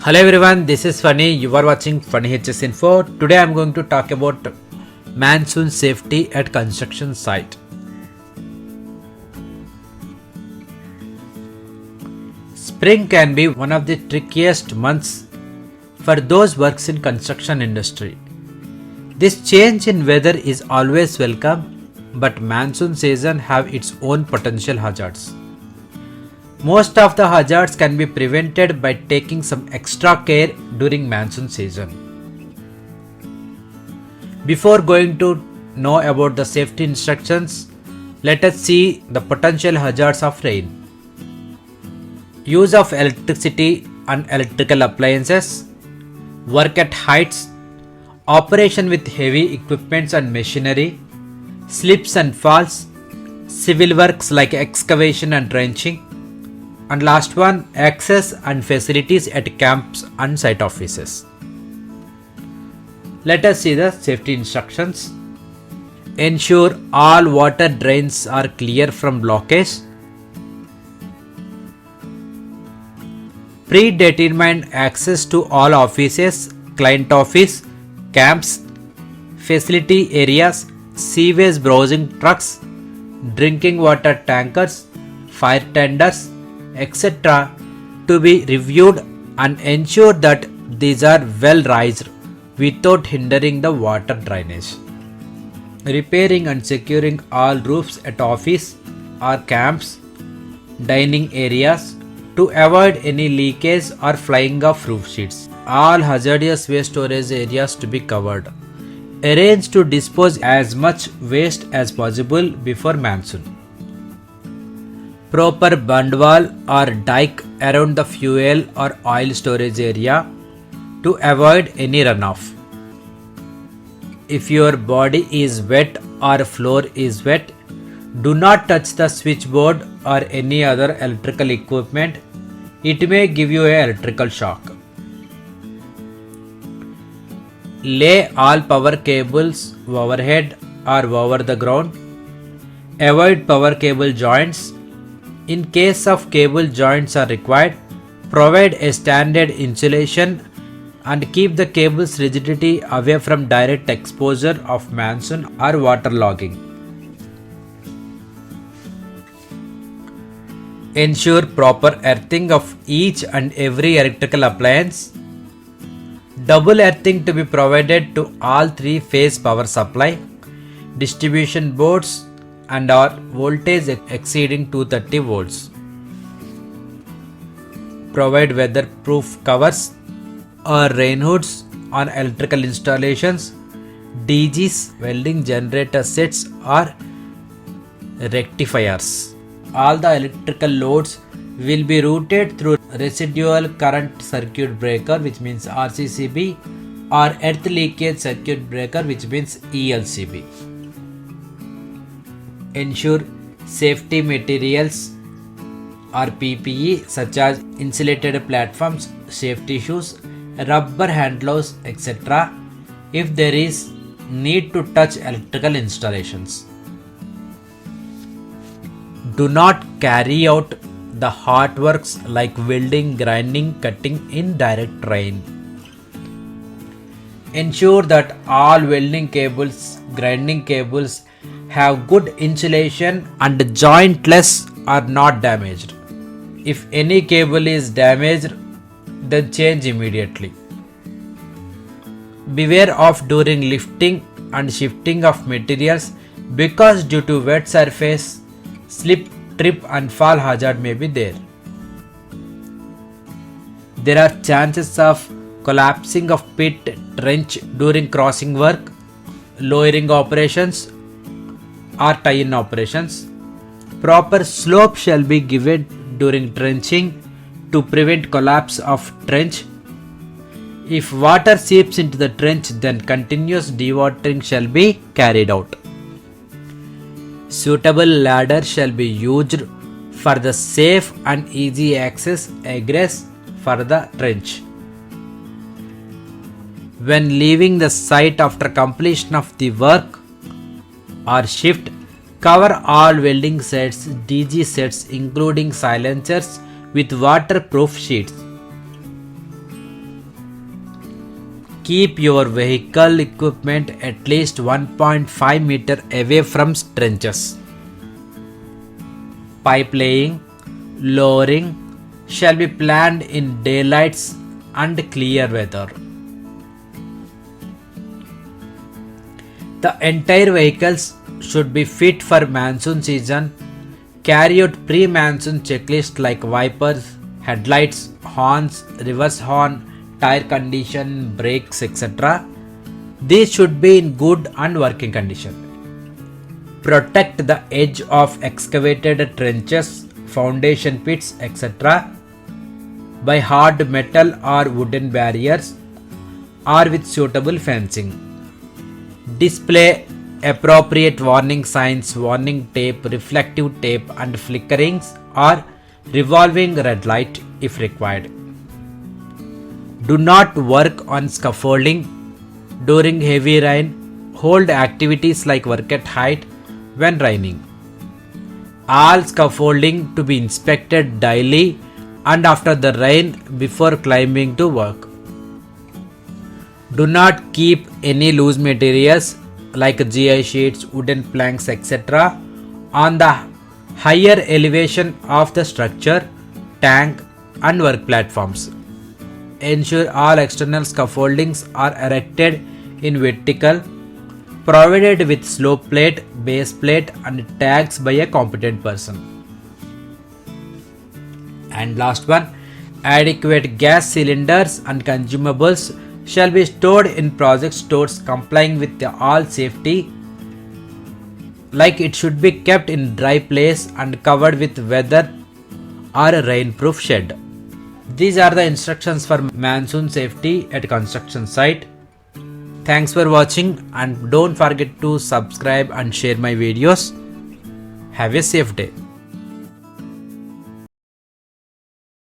Hello everyone, this is Funny. You are watching Funny HS Info. Today I am going to talk about monsoon safety at construction site. Spring can be one of the trickiest months for those works in construction industry. This change in weather is always welcome, but monsoon season have its own potential hazards. Most of the hazards can be prevented by taking some extra care during monsoon season. Before going to know about the safety instructions, let us see the potential hazards of rain. Use of electricity and electrical appliances, work at heights, operation with heavy equipments and machinery, slips and falls, civil works like excavation and trenching, and last one, access and facilities at camps and site offices. Let us see the safety instructions. Ensure all water drains are clear from blockage. Predetermine access to all offices, client office, camps, facility areas, sewage browsing trucks, drinking water tankers, fire tenders, etc. to be reviewed and ensure that these are well raised without hindering the water drainage. Repairing and securing all roofs at office or camps, dining areas to avoid any leakage or flying of roof sheets. All hazardous waste storage areas to be covered. Arrange to dispose as much waste as possible before monsoon. Proper bund wall or dike around the fuel or oil storage area to avoid any runoff. If your body is wet or floor is wet, do not touch the switchboard or any other electrical equipment. It may give you an electrical shock. Lay all power cables overhead or over the ground. Avoid power cable joints. In case of cable joints are required, provide a standard insulation and keep the cable's rigidity away from direct exposure of monsoon or waterlogging. Ensure proper earthing of each and every electrical appliance. Double earthing to be provided to all three-phase power supply, distribution boards, and our voltage exceeding 230 volts. Provide weatherproof covers or rain hoods on electrical installations, DGs, welding generator sets or rectifiers. All the electrical loads will be routed through residual current circuit breaker, which means RCCB, or earth leakage circuit breaker, which means ELCB. Ensure safety materials or PPE such as insulated platforms, safety shoes, rubber hand gloves, etc. if there is need to touch electrical installations. Do not carry out the hard works like welding, grinding, cutting in direct rain. Ensure that all welding cables, grinding cables have good insulation and jointless are not damaged. If any cable is damaged, then change immediately. Beware of during lifting and shifting of materials because due to wet surface, slip, trip and fall hazard may be there. There are chances of collapsing of pit trench during crossing work, lowering operations or tie-in operations. Proper slope shall be given during trenching to prevent collapse of trench. If water seeps into the trench, then continuous dewatering shall be carried out. Suitable ladder shall be used for the safe and easy access egress for the trench. When leaving the site after completion of the work or shift, cover all welding sets, DG sets including silencers with waterproof sheets. Keep your vehicle equipment at least 1.5 meter away from trenches. Pipe laying, lowering shall be planned in daylights and clear weather. The entire vehicles should be fit for monsoon season. Carry out pre-monsoon checklist like wipers, headlights, horns, reverse horn, tire condition, brakes, etc. These should be in good and working condition. Protect the edge of excavated trenches, foundation pits, etc. by hard metal or wooden barriers or with suitable fencing. Display appropriate warning signs, warning tape, reflective tape and flickerings or revolving red light if required. Do not work on scaffolding during heavy rain. Hold activities like work at height when raining. All scaffolding to be inspected daily and after the rain before climbing to work. Do not keep any loose materials like GI sheets, wooden planks, etc. on the higher elevation of the structure, tank and work platforms. Ensure all external scaffoldings are erected in vertical, provided with slope plate, base plate and tags by a competent person. And last one, adequate gas cylinders and consumables shall be stored in project stores complying with all safety, like it should be kept in dry place and covered with weather or a rainproof shed. These are the instructions for monsoon safety at construction site. Thanks for watching and don't forget to subscribe and share my videos. Have a safe day.